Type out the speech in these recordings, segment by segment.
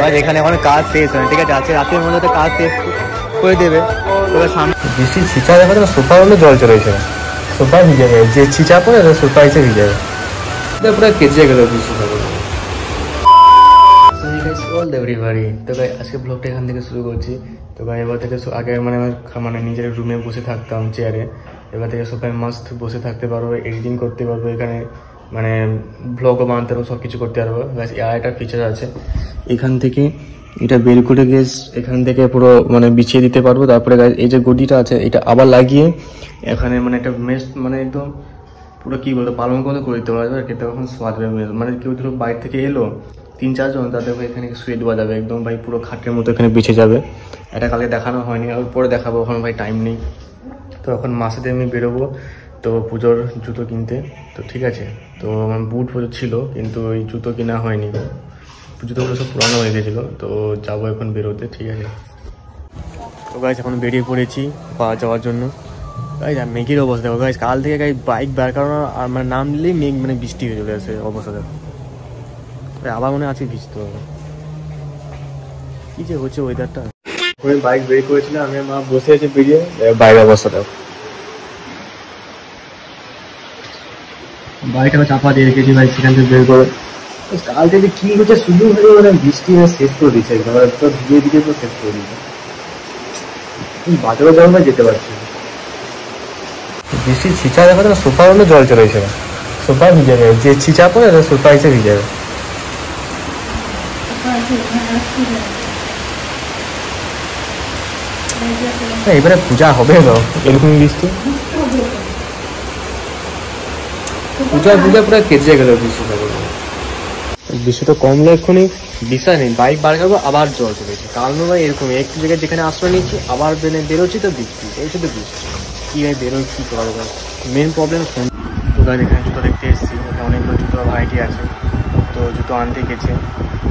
ভাই এখানে এখন কাজ শেষ হয়, ঠিক আছে, আজকে রাতের মধ্যে কাজ শেষ করে দেবে। সামনে বেশি ছিচা দেখো না, সোফার মধ্যে জল চলে এসে সোফা ভিজে যাবে, যে ছিচা পড়ে সোফা এসে ভিজে যাবে, পুরো কেজে গেল বৃষ্টি। তো ভাই আজকে ব্লগটা এখান থেকে শুরু করছি। তো ভাই এবার থেকে আগে মানে নিজের রুমে বসে থাকতাম চেয়ারে, এবার থেকে সোফায় মাস্ট বসে থাকতে পারবো, এডিটিং করতে পারবো, এখানে মানে ব্লগও বানাতে পারবো, সব কিছু করতে পারবো। আর একটা ফিচার আছে, এখান থেকে এটা বের করে গিয়ে এখান থেকে পুরো মানে বিছিয়ে দিতে পারবো। তারপরে এই যে গদিটা আছে এটা আবার লাগিয়ে এখানে মানে একটা মেস মানে একদম পুরো কি বলতো পালঙ্ক মতো করে দিতে পারবে আর কি। তখন সোয়াদ মানে কেউ ধরো বাইরে থেকে এলো 3-4 জন, তাদের এখানে শুয়ে দেওয়া যাবে একদম ভাই, পুরো খাটের মতো এখানে বিছে যাবে। এটা কালকে দেখানো হয়নি, আর পরে দেখাবো, ওখানে ভাই টাইম নেই। তো এখন মাসেতে আমি বেরোবো তো পুজোর জুতো কিনতে। তো ঠিক আছে, তো আমার বুট ছিল কিন্তু ওই জুতো কেনা হয়নি, জুতোগুলো সব পুরানো হয়ে গেছিলো। তো যাবো এখন বেরোতে, ঠিক আছে। তো গাইস এখন বেরিয়ে পড়েছি যাওয়ার জন্য। গাইস মেঘের অবস্থা দেখো গাইস, কাল থেকে গাইস বাইক বার করানো আর মানে নাম নিলেই মেঘ মানে বৃষ্টি হয়ে চলে আসে অবস্থা দেখো। আবার মনে আছে ভিজতে হবে, কি যে হচ্ছে ওয়েদারটা। আমি বাইক বের করেছিলাম, আমি মা বসে আছি বেরিয়ে, বাইরের অবস্থা দেখো। বাইকটা চাপা দিয়ে রেখেছি ভাই, সেখান থেকে বের করে কাল থেকে কি হচ্ছে শুধু মানে বৃষ্টি শেষ করে দিচ্ছে, ধীরে ধীরে তো শেষ করে দিচ্ছে। বাজারে যাবো ভাই, যেতে পারছি না, বৃষ্টি ছিচা দেখো না, সোফার মধ্যে জল চলে এসে সোফা ভিজে যাবে, যে ছিচা পড়ে সোফা এসে ভিজে যাবে। এবারে পূজা হবে তো এরকম বৃষ্টি, পূজা পুরো কেজে গেল বৃষ্টি। বৃষ্টি তো কমলো এক্ষুনি, বিশ্বাস নেই বাইক বার করবো আবার জল চলেছে। কারণ ভাই এরকম একটু জায়গায় যেখানে আশ্রয় নিচ্ছি আবার বেরোচ্ছি তো বৃষ্টি, এই শুধু বৃষ্টি, কি ভাই বেরোয় কি করা যাবে। Main problem phone. তো গাছ এখানে জুতো দেখতে এসেছি, এখানে অনেকগুলো জুতো ভ্যারাইটি আছে, তো জুতো আনতে গেছে,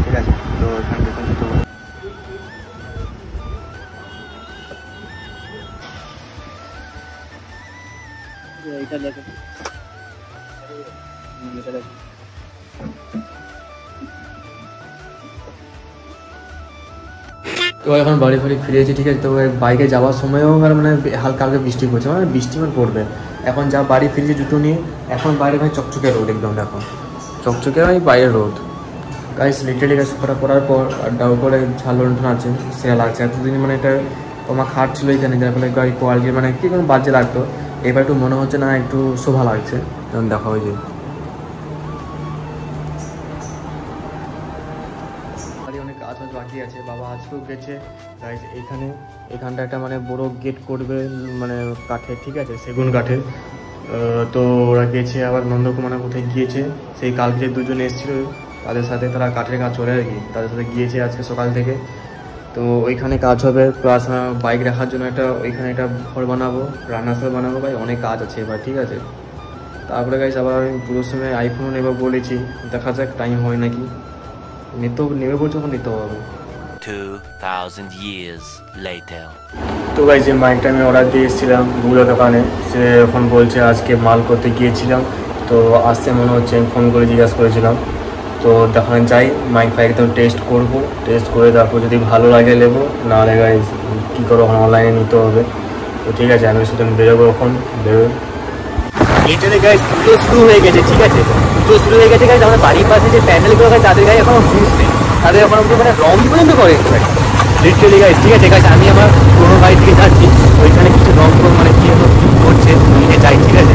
ঠিক আছে। তো এখানে দেখুন জুতো এটা দেখেন, এটা দেখেন। তো এখন বাড়ি ফিরেছি, ঠিক আছে। তো বাইকে যাওয়ার সময়ও মানে হালকা হালকা বৃষ্টি পড়ছে, মানে বৃষ্টি মানে পড়বে। এখন যা বাড়ি ফিরেছি জুতো নিয়ে, এখন বাইরে ভাই চকচকে রোদ, একদম দেখো চকচকে ভাই বাইরের রোদ। গাইস লিটারেলি গাছ ফোটা পড়ার পর আর ডাউ করে ঝাল লন্ঠন আছে, সেরা লাগছে। এতদিন মানে এটা আমার খাট ছিল এখানে, যার ফলে গাড়ি কোয়ালিটি মানে কি কোনো বাজে লাগতো, এবার একটু মনে হচ্ছে না একটু শোভা লাগছে। যেমন দেখা হয় যে অনেক কাজ বাকি আছে, বাবা আজকেও গেছে গাইস। এখানটা একটা মানে বড় গেট করবে মানে কাঠের, ঠিক আছে, সেগুন কাঠের। তো ওরা গেছে, আবার নন্দকুমার কোথায় গিয়েছে, সেই কালকে যে দুজন এসেছিল তাদের সাথে, তারা কাঠের কাজ চলে আর কি, তাদের সাথে গিয়েছে আজকে সকাল থেকে। তো ওইখানে কাজ হবে, প্লাস বাইক রাখার জন্য ওইখানে একটা ঘর বানাবো, রান্নাঘর বানাবো ভাই, অনেক কাজ আছে এবার, ঠিক আছে। তারপরে গাইস আবার আমি পুরো সময় আইফোনও নেবো বলেছি, দেখা যাক টাইম হয় নাকি, নেবে বলছো নিতে হবে। 2000 years later. তো গাইস যে মাইকটা আমি অর্ডার দিয়ে এসেছিলাম গুলো দোকানে, সে এখন বলছে আজকে মাল করতে গিয়েছিলাম, তো আসতে মনে হচ্ছে, আমি ফোন করে জিজ্ঞাসা করেছিলাম। তো দেখানো যাই মাইক ফাইক তো টেস্ট করবো, টেস্ট করে তারপর যদি ভালো লাগে নেবো, না হলে গাইস কী করবো, অনলাইনে নিতে হবে। তো ঠিক আছে, আমি সেটা বেরোবো, এখন বেরোবো। এটাতে গাইস পুজো শুরু হয়ে গেছে, ঠিক আছে, পুজো শুরু হয়ে গেছে গাইস। আমাদের বাড়ির পাশে যে প্যান্ডেলগুলো গাইস, তাদের গায়ে এখনো হুঁশ নেই, তাদের এখন মানে রং পর্যন্ত করে লিটারেলি গাইস, ঠিক আছে। গাইস আমি আমার পুরোনো বাড়ি থেকে যাচ্ছি, ওইখানে কিছু রং মানে কি করছে নিয়ে যাই, ঠিক আছে,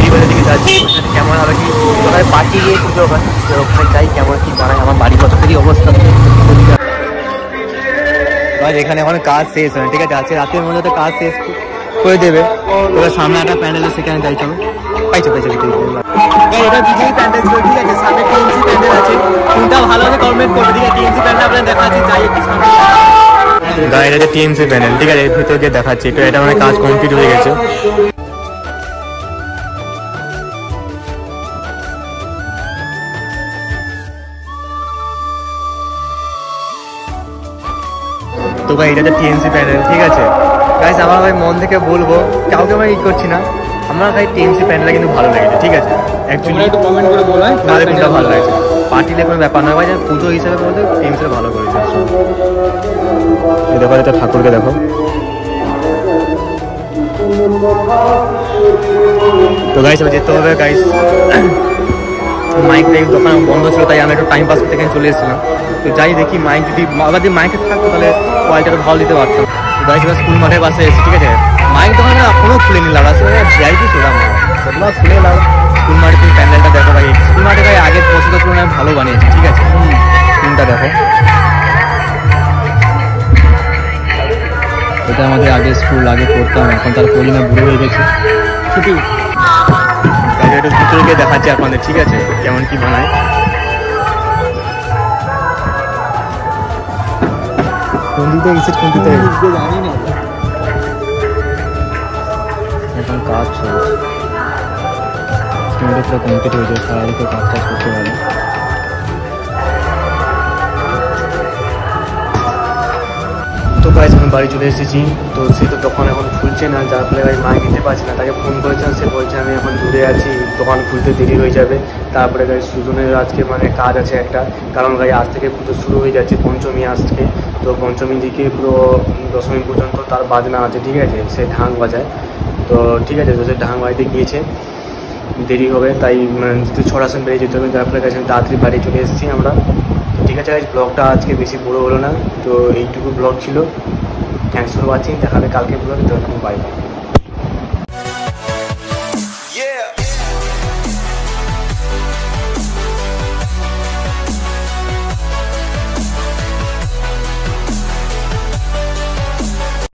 এই বাড়ি থেকে যাচ্ছি, ওইখানে কেমন হবে কি ওখানে পার্টি গিয়ে পুজো ওখানে যাই, কেমন কি বানায় আমার বাড়ির কত থেকে অবস্থা। এখানে এখন কাজ শেষ হয়, ঠিক আছে, আজকে রাতের মধ্যে তো কাজ শেষ করে দেবে। এবার সামনে একটা প্যান্ডেল আছে, সেখানে যাই, চলো পাইছো এটা বিজয়ী প্যান্ডেল ছিল, ঠিক আছে, সামনে টিএমসি প্যান্ডেল আছে, কোনটা ভালো হবে কমেন্ট করবে, ঠিক আছে। টিএমসি প্যান্ডেল আপনাদের দেখাচ্ছি, যাই একটু সামনে গাড়ি, এটা টিএমসি প্যান্ডেল, ঠিক আছে, এর ভিতরে গিয়ে দেখাচ্ছি। তো এটা মানে কাজ কমপ্লিট হয়ে গেছে। তো ভাই এটা টিএমসি প্যান্ডেল, ঠিক আছে গাইস। আমার ভাই মন থেকে বলবো, কাউকে আমি ই করছি না, আমার ভাই টিএমসি প্যান্ডেলটা কিন্তু ভালো লেগেছে, ঠিক আছে। অ্যাকচুয়ালি একটু কমেন্ট করে বলো কাদের কোনটা ভালো লাগছে। পার্টিলে কোনো ব্যাপার নয় ভাই, পুজো হিসেবে বলতে টিম হিসেবে ভালো করেছে। দেখো এটা ঠাকুরকে দেখো। তো গাইস এবার যেতে হবে গাইস, মাইকটা দোকান বন্ধ ছিল তাই আমি একটু টাইম পাস করতে এখানে চলে এসেছিলাম। তো যাই দেখি মাইক যদি আবার যদি মাইকে থাকতো তাহলে কোয়ালিটিটা ভালো দিতে পারতাম। তো গাইস এবার স্কুল মাঠের পাশে এসেছি, ঠিক আছে। মাইক দোকান এখনও খুলে নিলাম, আসলে ভিআইপি ছিলাম সেগুলো খুলে এলাম। স্কুল মাঠে তুমি প্যান্ডেলটা দেখো ভাই, স্কুল মাঠে ভাই আগের বছরের তুলনায় ভালো বানিয়েছে, ঠিক আছে। টিমটা দেখো, এটা আমাদের আগে স্কুল, আগে পড়তাম, এখন তার পড়ি না, বুড়ো হয়ে গেছে। ছুটি একটু ভিতরে গিয়ে দেখাচ্ছি আপনাদের, ঠিক আছে, কেমন কি বানায়। এখন কাজ চলছে, পুরো কমপ্লিট হয়ে যায়, সারাদিকে কাজ টাজ করতে পারে। তো গাইস আমি বাড়ি চলে এসেছি। তো সে তো দোকান এখন খুলছে না, যার ফলে ভাই মাইক দিতে পারছি না। তাকে ফোন করেছিলাম, সে বলছে আমি এখন দূরে আছি, দোকান খুলতে দেরি হয়ে যাবে। তারপরে গাই সুজনের আজকে মানে কাজ আছে একটা, কারণ ভাই আজ থেকে পুজো শুরু হয়ে যাচ্ছে, পঞ্চমী আজকে। তো পঞ্চমী দিকে পুরো দশমী পর্যন্ত তার বাজনা আছে, ঠিক আছে, সে ঢাং বাজায়। তো ঠিক আছে, তো সে ঢাং বাজাতে গিয়েছে, দেরি হবে, তাই ছড়াশন বেরিয়ে যেতে হবে, যার ফলে গেছে তাড়াতাড়ি বাড়ি চলে এসেছি আমরা। ঠিক আছে গাইস, ব্লগটা আজকে বেশি বড় হলো না, তো এইটুকু ব্লগ ছিল। থ্যাংকস ফর ওয়াচিং, দেখা হবে কালকে ব্লগে। তো বাই বাই।